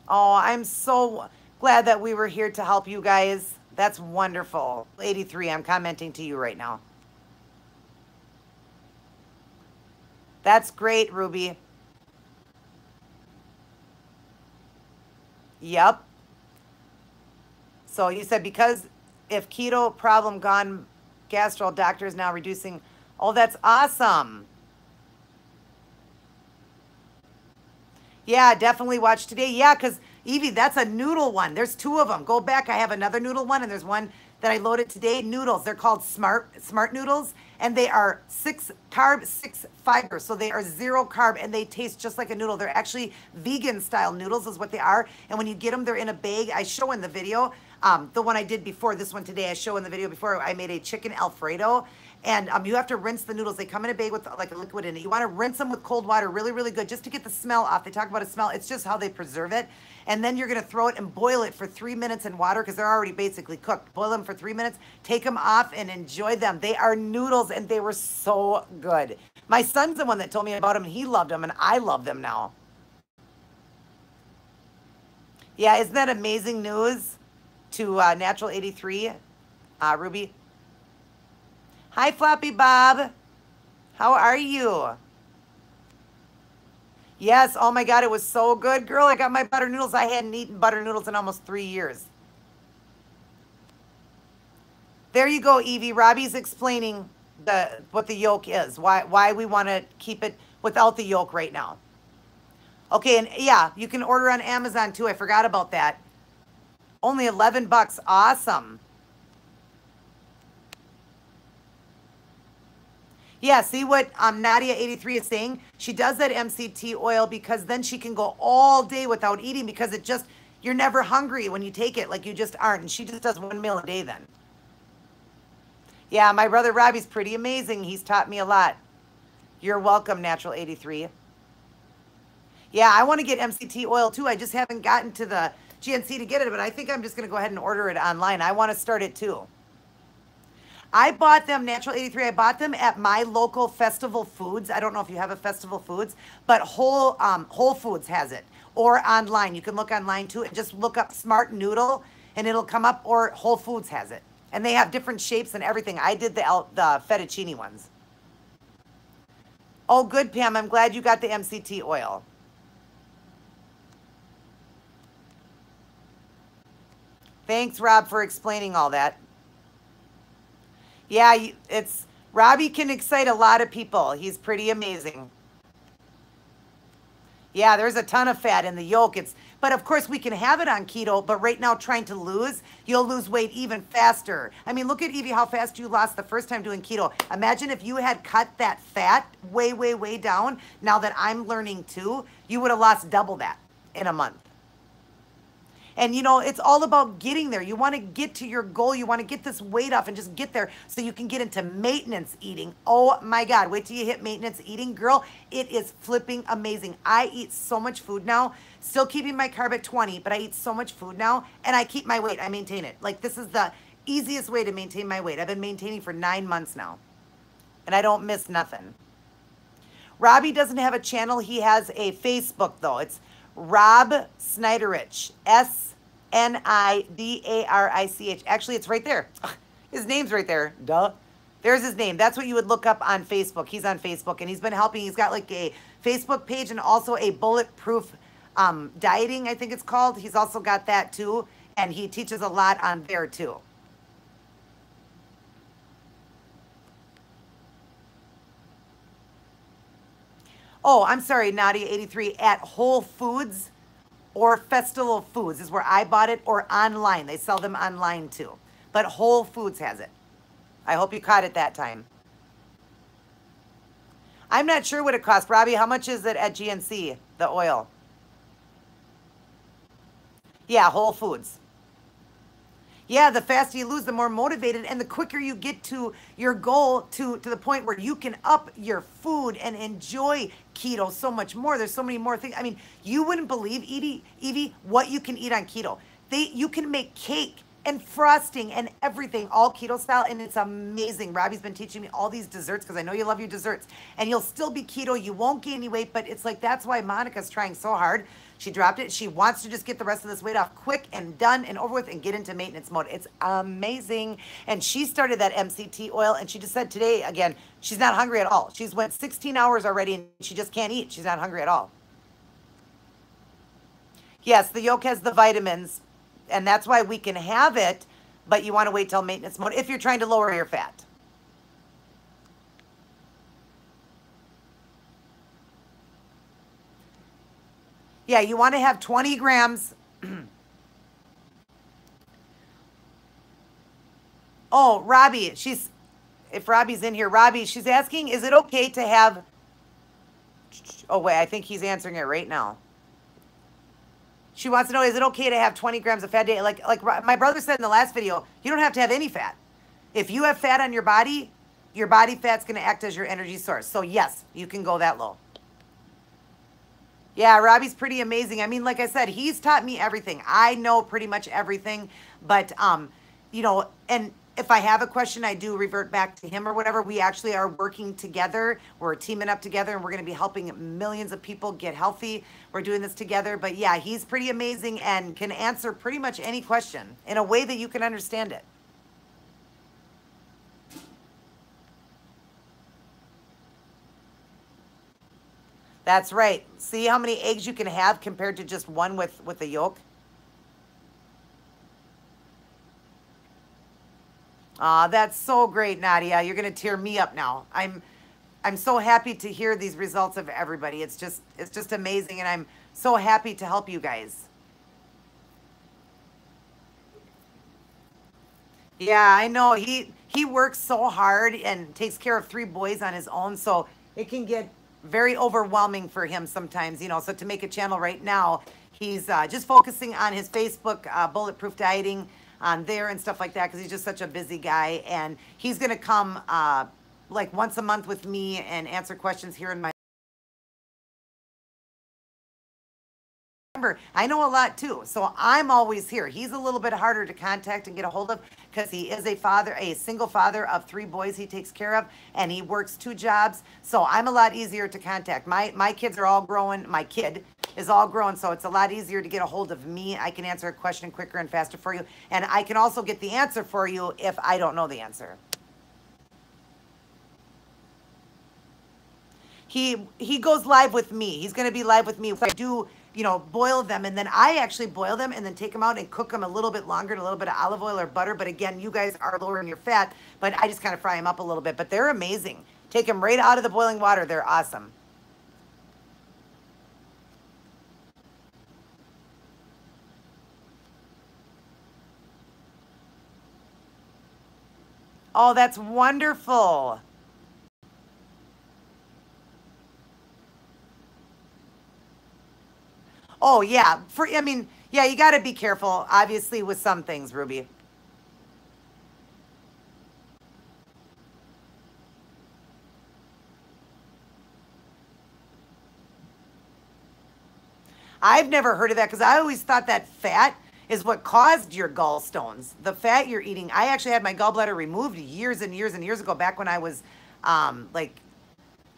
Oh, I'm so glad that we were here to help you guys. That's wonderful. 83, I'm commenting to you right now. That's great, Ruby. Yep. So you said because if keto problem gone, gastro doctor is now reducing. Oh, that's awesome. Yeah, definitely watch today. Yeah, because Evie, that's a noodle one. There's 2 of them. Go back. I have another noodle one, and there's one that I loaded today. Noodles. They're called Smart Noodles, and they are 6 carb, 6 fiber. So they are 0 carb, and they taste just like a noodle. They're actually vegan style noodles is what they are. And when you get them, they're in a bag. I show in the video. The one I did before, this one today, I show in the video before. I made a chicken Alfredo. And you have to rinse the noodles. They come in a bag with like a liquid in it. You want to rinse them with cold water really, really good just to get the smell off. They talk about a smell. It's just how they preserve it. And then you're going to throw it and boil it for 3 minutes in water because they're already basically cooked. Boil them for 3 minutes. Take them off and enjoy them. They are noodles and they were so good. My son's the one that told me about them and he loved them and I love them now. Yeah, isn't that amazing news to Natural 83, Ruby? Hi, Floppy Bob. How are you? Yes, oh my God, it was so good. Girl, I got my butter noodles. I hadn't eaten butter noodles in almost 3 years. There you go, Evie. Robbie's explaining what the yolk is, why we want to keep it without the yolk right now. Okay, and yeah, you can order on Amazon too. I forgot about that. Only 11 bucks. Awesome. Yeah, see what Nadia 83 is saying? She does that MCT oil because then she can go all day without eating because it just, you're never hungry when you take it, like you just aren't. And she just does one meal a day then. Yeah, my brother Robbie's pretty amazing. He's taught me a lot. You're welcome, Natural 83. Yeah, I want to get MCT oil too. I just haven't gotten to the GNC to get it, but I think I'm just going to go ahead and order it online. I want to start it too. I bought them, Natural 83, I bought them at my local Festival Foods. I don't know if you have a Festival Foods, but Whole Foods has it. Or online. You can look online too and just look up Smart Noodle and it'll come up, or Whole Foods has it. And they have different shapes and everything. I did the fettuccine ones. Oh, good, Pam. I'm glad you got the MCT oil. Thanks, Rob, for explaining all that. Yeah, it's Robbie can excite a lot of people. He's pretty amazing. Yeah, there's a ton of fat in the yolk. But of course we can have it on keto, but right now trying to lose, you'll lose weight even faster. I mean, look at Evie, how fast you lost the first time doing keto. Imagine if you had cut that fat way, way, way down. Now that I'm learning too, you would have lost double that in a month. And you know, it's all about getting there. You want to get to your goal. You want to get this weight off and just get there so you can get into maintenance eating. Oh my God, wait till you hit maintenance eating, girl. It is flipping amazing. I eat so much food now, still keeping my carb at 20, but I eat so much food now and I keep my weight. I maintain it. Like, this is the easiest way to maintain my weight. I've been maintaining for 9 months now and I don't miss nothing. Robbie doesn't have a channel. He has a Facebook though. It's Rob Snyderich, Snidarich. Actually, it's right there. His name's right there. Duh. There's his name. That's what you would look up on Facebook. He's on Facebook, and he's been helping. He's got like a Facebook page and also a bulletproof dieting, I think it's called. He's also got that too, and he teaches a lot on there too. Oh, I'm sorry, Nadia 83, at Whole Foods or Festival Foods is where I bought it, or online. They sell them online too. But Whole Foods has it. I hope you caught it that time. I'm not sure what it costs. Robbie, how much is it at GNC, the oil? Yeah, Whole Foods. Yeah, the faster you lose, the more motivated and the quicker you get to your goal, to the point where you can up your food and enjoy keto so much more. There's so many more things. I mean, you wouldn't believe, Evie, what you can eat on keto. You can make cake and frosting and everything, all keto style, and it's amazing. Robbie's been teaching me all these desserts because I know you love your desserts, and you'll still be keto. You won't gain any weight, but it's like, that's why Monica's trying so hard. She dropped it. She wants to just get the rest of this weight off quick and done and over with and get into maintenance mode. It's amazing. And she started that MCT oil, and she just said today, again, she's not hungry at all. She's went 16 hours already and she just can't eat. She's not hungry at all. Yes, the yolk has the vitamins, and that's why we can have it, but you want to wait till maintenance mode if you're trying to lower your fat. Yeah, you want to have 20 grams. Oh, Robbie, if Robbie's in here, Robbie, she's asking, is it okay to have, oh wait, I think he's answering it right now. She wants to know, is it okay to have 20 grams of fat a day? Like my brother said in the last video, you don't have to have any fat. If you have fat on your body fat's going to act as your energy source. So yes, you can go that low. Yeah, Robbie's pretty amazing. I mean, like I said, he's taught me everything. I know pretty much everything, but you know, and if I have a question, I do revert back to him or whatever. We actually are working together. We're teaming up together, and we're going to be helping millions of people get healthy. We're doing this together. But yeah, he's pretty amazing and can answer pretty much any question in a way that you can understand it. That's right. See how many eggs you can have compared to just one with the yolk? That's so great, Nadia. You're going to tear me up now. I'm so happy to hear these results of everybody. It's just amazing, and I'm so happy to help you guys. Yeah, I know. He works so hard and takes care of three boys on his own, so it can get very overwhelming for him sometimes, you know. So to make a channel right now, he's just focusing on his Facebook bulletproof dieting on there and stuff like that because he's just such a busy guy. And he's gonna come like once a month with me and answer questions here in my. Remember, I know a lot too, so I'm always here. He's a little bit harder to contact and get a hold of because he is a father, a single father of three boys he takes care of, and he works two jobs. So I'm a lot easier to contact. My kids are all growing. My kid is all grown, so it's a lot easier to get a hold of me. I can answer a question quicker and faster for you, and I can also get the answer for you if I don't know the answer. He goes live with me. He's going to be live with me. I do, you know, boil them, and then I actually boil them and then take them out and cook them a little bit longer in a little bit of olive oil or butter. But again, you guys are lowering your fat, but I just kind of fry them up a little bit. But they're amazing. Take them right out of the boiling water. They're awesome. Oh, that's wonderful. Oh yeah, I mean, yeah, you got to be careful, obviously, with some things, Ruby. I've never heard of that because I always thought that fat is what caused your gallstones. The fat you're eating. I actually had my gallbladder removed years and years and years ago, back when I was like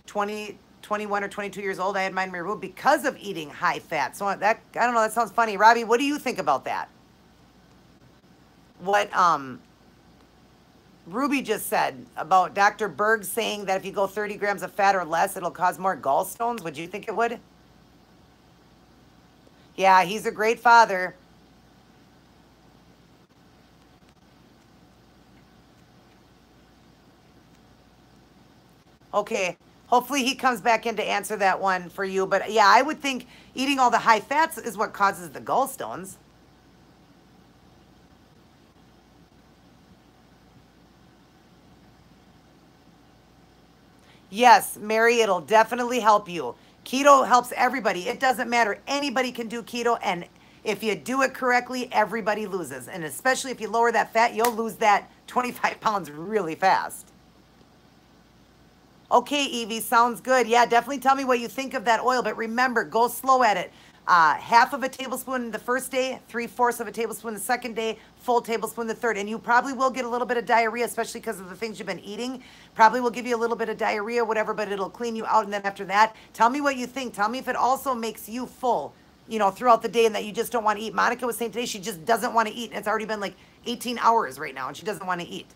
20, 21 or 22 years old. I had mine removed because of eating high fat. So that, I don't know, that sounds funny. Robbie, what do you think about that? What Ruby just said about Dr. Berg saying that if you go 30 grams of fat or less, it'll cause more gallstones. Would you think it would? Yeah, he's a great father. Okay. Hopefully he comes back in to answer that one for you. But yeah, I would think eating all the high fats is what causes the gallstones. Yes, Mary, it'll definitely help you. Keto helps everybody. It doesn't matter. Anybody can do keto. And if you do it correctly, everybody loses. And especially if you lower that fat, you'll lose that 25 pounds really fast. Okay, Evie, sounds good. Yeah, definitely tell me what you think of that oil. But remember, go slow at it. Half of a tablespoon the first day, 3/4 of a tablespoon the second day, full tablespoon the third. And you probably will get a little bit of diarrhea, especially because of the things you've been eating. Probably will give you a little bit of diarrhea, whatever, but it'll clean you out. And then after that, tell me what you think. Tell me if it also makes you full, you know, throughout the day and that you just don't want to eat. Monica was saying today she just doesn't want to eat. And it's already been like 18 hours right now and she doesn't want to eat.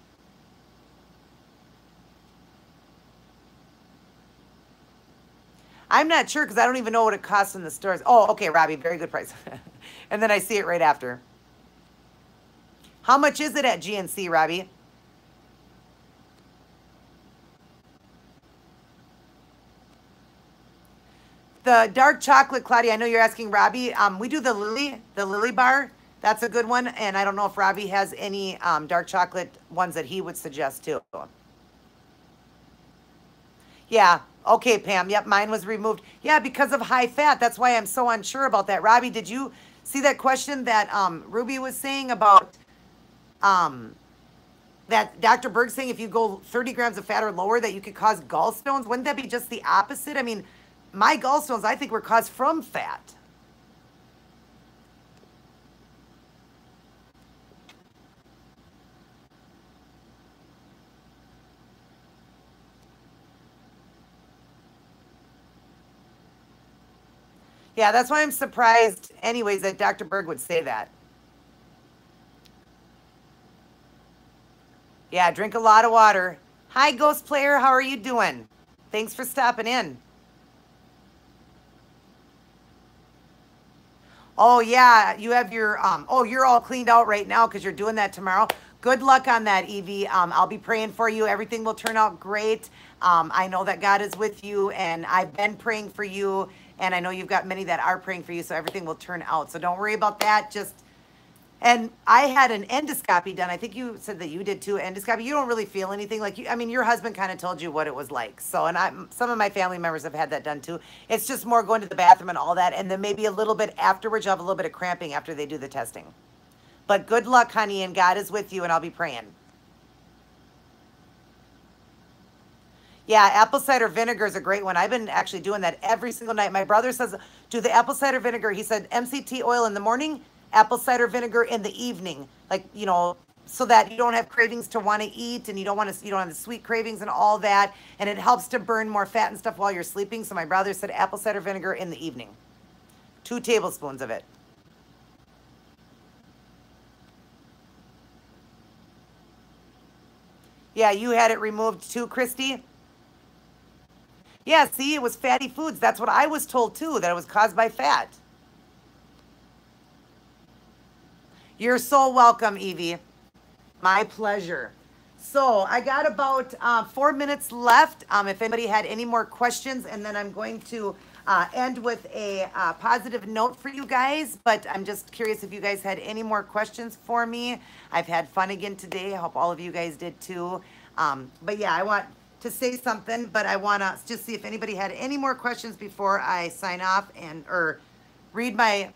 I'm not sure because I don't even know what it costs in the stores. Oh, okay, Robbie, very good price. And then I see it right after. How much is it at GNC, Robbie? The dark chocolate, Claudia, I know you're asking Robbie. We do the Lily bar. That's a good one. And I don't know if Robbie has any dark chocolate ones that he would suggest too. Yeah. Okay, Pam. Yep, mine was removed. Yeah, because of high fat. That's why I'm so unsure about that. Robbie, did you see that question that Ruby was saying about um, that Dr. Berg saying if you go 30 grams of fat or lower that you could cause gallstones? Wouldn't that be just the opposite? I mean, my gallstones I think were caused from fat. Yeah, that's why I'm surprised anyways that Dr. Berg would say that. Yeah, drink a lot of water. Hi, Ghost Player. How are you doing? Thanks for stopping in. Oh yeah, you have your oh, you're all cleaned out right now because you're doing that tomorrow. Good luck on that, Evie. I'll be praying for you. Everything will turn out great. I know that God is with you, and I've been praying for you, and I know you've got many that are praying for you, so everything will turn out. So don't worry about that. Just And I had an endoscopy done. I think you said that you did too. Endoscopy. You don't really feel anything like you. I mean, your husband kind of told you what it was like. So, and some of my family members have had that done too. It's just more going to the bathroom and all that, and then maybe a little bit afterwards. You'll have a little bit of cramping after they do the testing. But good luck, honey, and God is with you, and I'll be praying. Yeah, apple cider vinegar is a great one. I've been actually doing that every single night. My brother says, do the apple cider vinegar. He said MCT oil in the morning, apple cider vinegar in the evening. Like, so that you don't have cravings to want to eat and you don't have the sweet cravings and all that. And it helps to burn more fat and stuff while you're sleeping. So my brother said apple cider vinegar in the evening. 2 tablespoons of it. Yeah, you had it removed too, Christy? Yeah, see, it was fatty foods. That's what I was told too, that it was caused by fat. You're so welcome, Evie. My pleasure. So I got about 4 minutes left. If anybody had any more questions, and then I'm going to end with a positive note for you guys. But I'm just curious if you guys had any more questions for me. I've had fun again today. I hope all of you guys did too. But yeah, I want to say something, but I want to just see if anybody had any more questions before I sign off or read my,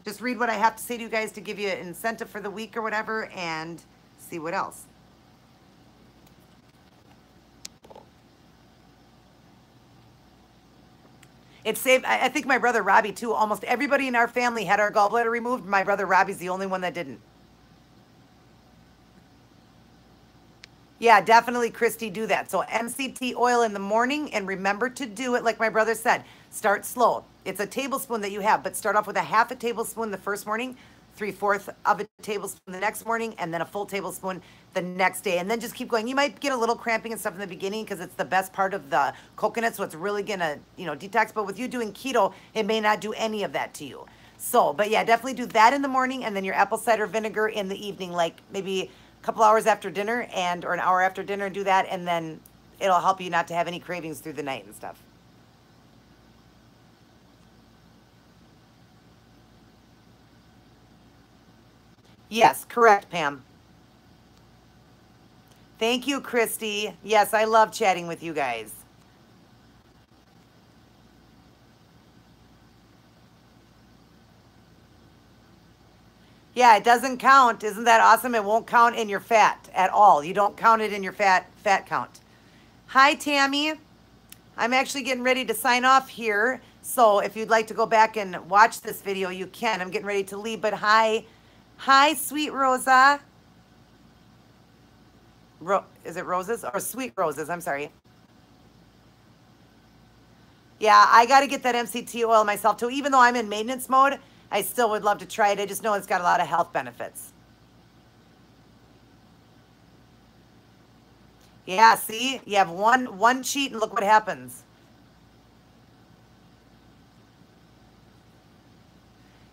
just read what I have to say to you guys to give you an incentive for the week or whatever, and see what else. It saved, I think my brother Robbie too. Almost everybody in our family had our gallbladder removed. My brother Robbie's the only one that didn't. Yeah, definitely, Christy, do that. So MCT oil in the morning, and remember to do it like my brother said. Start slow. It's a tablespoon that you have, but start off with a half a tablespoon the first morning, 3/4 of a tablespoon the next morning, and then a full tablespoon the next day. And then just keep going. You might get a little cramping and stuff in the beginning because it's the best part of the coconut, so it's really gonna, detox. But with you doing keto, it may not do any of that to you. So, but yeah, definitely do that in the morning, and then your apple cider vinegar in the evening, like maybe couple hours after dinner or an hour after dinner, do that, and then it'll help you not to have any cravings through the night and stuff. Yes, correct, Pam. Thank you, Christy. Yes, I love chatting with you guys. Yeah, it doesn't count. Isn't that awesome? It won't count in your fat at all. You don't count it in your fat count. Hi, Tammy. I'm actually getting ready to sign off here. So if you'd like to go back and watch this video, you can. I'm getting ready to leave, but hi. Hi, sweet Rosa. Is it roses or sweet roses? I'm sorry. Yeah, I got to get that MCT oil myself too. Even though I'm in maintenance mode, I still would love to try it. I just know it's got a lot of health benefits. Yeah, see? You have one cheat and look what happens.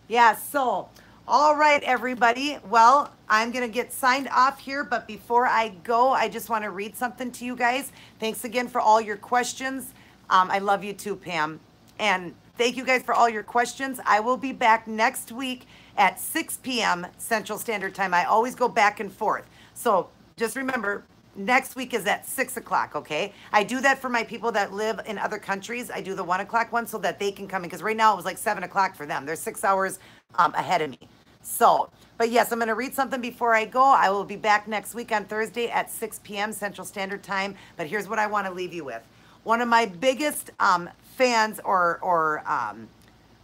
Yeah, so, all right, everybody. Well, I'm going to get signed off here, but before I go, I just want to read something to you guys. Thanks again for all your questions. I love you too, Pam. And thank you guys for all your questions. I will be back next week at 6 p.m. Central Standard Time. I always go back and forth. So just remember, next week is at 6 o'clock, okay? I do that for my people that live in other countries. I do the 1 o'clock one so that they can come in, because right now it was like 7 o'clock for them. They're 6 hours ahead of me. So, but yes, I'm going to read something before I go. I will be back next week on Thursday at 6 p.m. Central Standard Time. But here's what I want to leave you with. One of my biggest fans or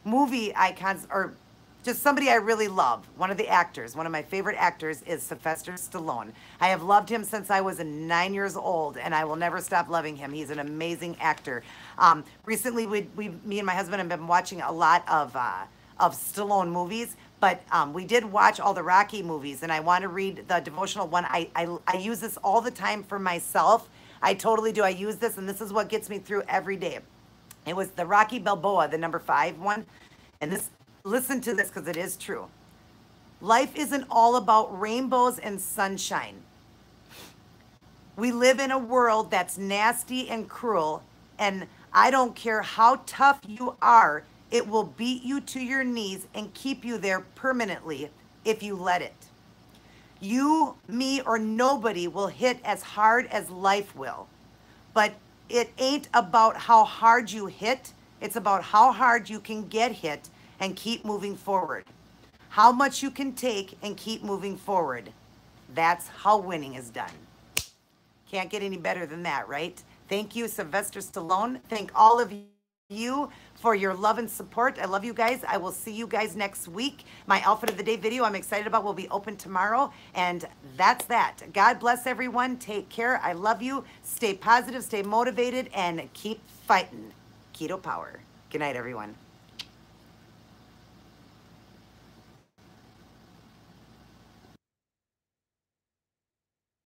movie icons, or just somebody I really love, one of the actors, one of my favorite actors is Sylvester Stallone. I have loved him since I was 9 years old, and I will never stop loving him. He's an amazing actor. Recently, me and my husband have been watching a lot of Stallone movies, but we did watch all the Rocky movies, and I want to read the devotional one. I use this all the time for myself. I totally do. I use this, and this is what gets me through every day. It was the Rocky Balboa, the number 5 one. And this, listen to this because it is true. Life isn't all about rainbows and sunshine. We live in a world that's nasty and cruel, and I don't care how tough you are, It will beat you to your knees and keep you there permanently if you let it. You, me, or nobody will hit as hard as life will. But it ain't about how hard you hit, it's about how hard you can get hit and keep moving forward. How much you can take and keep moving forward. That's how winning is done. Can't get any better than that, right? Thank you, Sylvester Stallone. Thank all of you for your love and support. I love you guys. I will see you guys next week. My outfit of the day video I'm excited about will be open tomorrow. And that's that. God bless everyone. Take care. I love you. Stay positive, stay motivated, and keep fighting. Keto power. Good night, everyone.